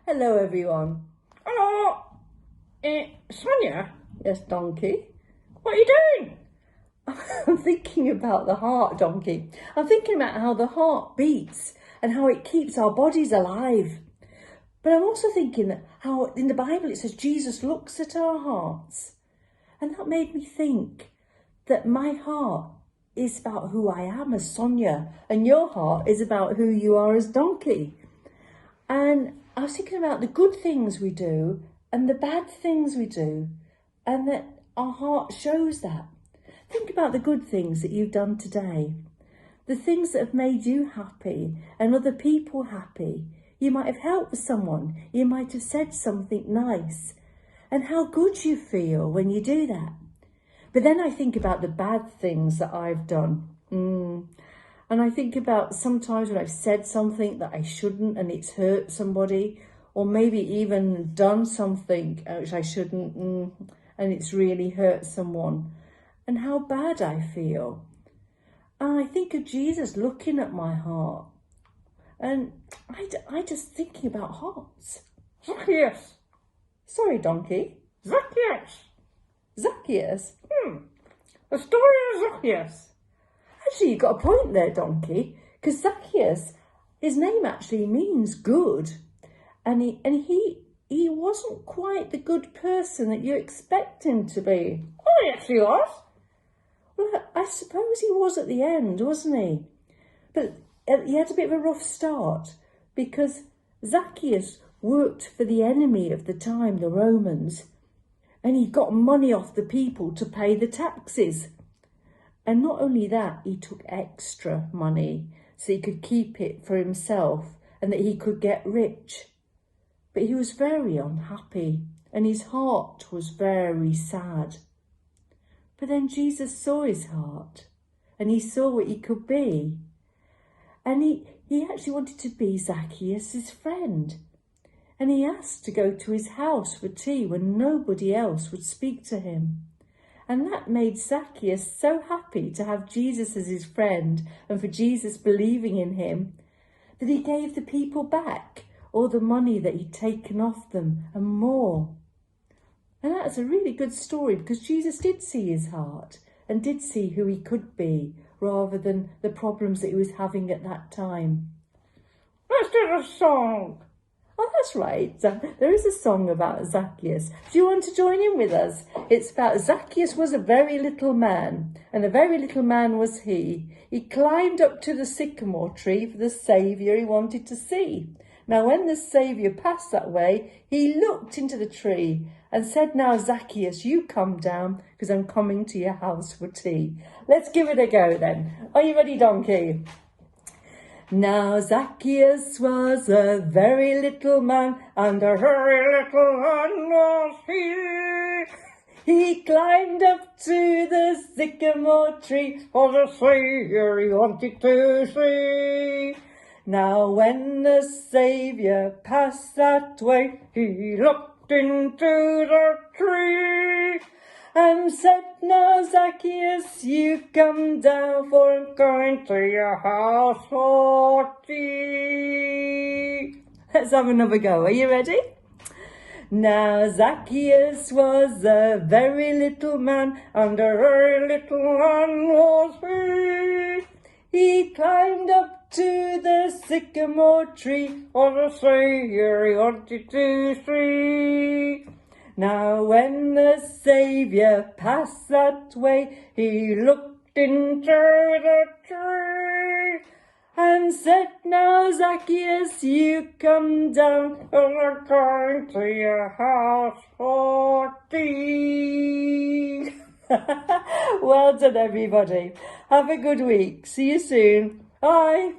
Hello everyone. Hello, Sonya, Yes, Donkey. what are you doing? I'm thinking about the heart, Donkey. I'm thinking about how the heart beats and how it keeps our bodies alive. But I'm also thinking that how in the Bible it says Jesus looks at our hearts. And that made me think that my heart is about who I am as Sonya and your heart is about who you are as Donkey. And I was thinking about the good things we do and the bad things we do, and that our heart shows that. Think about the good things that you've done today, the things that have made you happy and other people happy. You might have helped someone, you might have said something nice, and how good you feel when you do that. But then I think about the bad things that I've done. And I think about sometimes when I've said something that I shouldn't and it's hurt somebody, or maybe even done something which I shouldn't and it's really hurt someone, and how bad I feel. And I think of Jesus looking at my heart, and I just thinking about hearts. Zacheus, Sorry, Donkey. Zacheus? The story of Zacheus. Actually, you got a point there, Donkey, because Zacheus, his name actually means good, and he wasn't quite the good person that you expect him to be. Oh, yes, he was. Well, I suppose he was at the end, wasn't he? But he had a bit of a rough start because Zacheus worked for the enemy of the time, the Romans, and he got money off the people to pay the taxes. And not only that, he took extra money so he could keep it for himself and that he could get rich. But he was very unhappy and his heart was very sad. But then Jesus saw his heart and he saw what he could be. And he actually wanted to be Zacheus' friend. And he asked to go to his house for tea when nobody else would speak to him. And that made Zacheus so happy to have Jesus as his friend and for Jesus believing in him that he gave the people back all the money that he'd taken off them and more. And that's a really good story because Jesus did see his heart and did see who he could be rather than the problems that he was having at that time. Let's do the song. Oh, that's right. There is a song about Zacheus. Do you want to join in with us? It's about Zacheus was a very little man, and a very little man was he. He climbed up to the sycamore tree for the Saviour he wanted to see. Now, when the Saviour passed that way, he looked into the tree and said, "Now, Zacheus, you come down, because I'm coming to your house for tea." Let's give it a go then. Are you ready, Donkey? Now Zacheus was a very little man, and a very little man was he. He climbed up to the sycamore tree for the Saviour he wanted to see. Now when the Saviour passed that way, he looked into the tree and said, "Now, Zacheus, you come down, for I'm going to your house for tea." Let's have another go. Are you ready? Now, Zacheus was a very little man, and a very little man was he. He climbed up to the sycamore tree for the Saviour he wanted to see. Now when the Saviour passed that way, he looked into the tree and said, "Now, Zacheus, you come down, and I'm going to your house for tea." Well done, everybody. Have a good week. See you soon. Bye.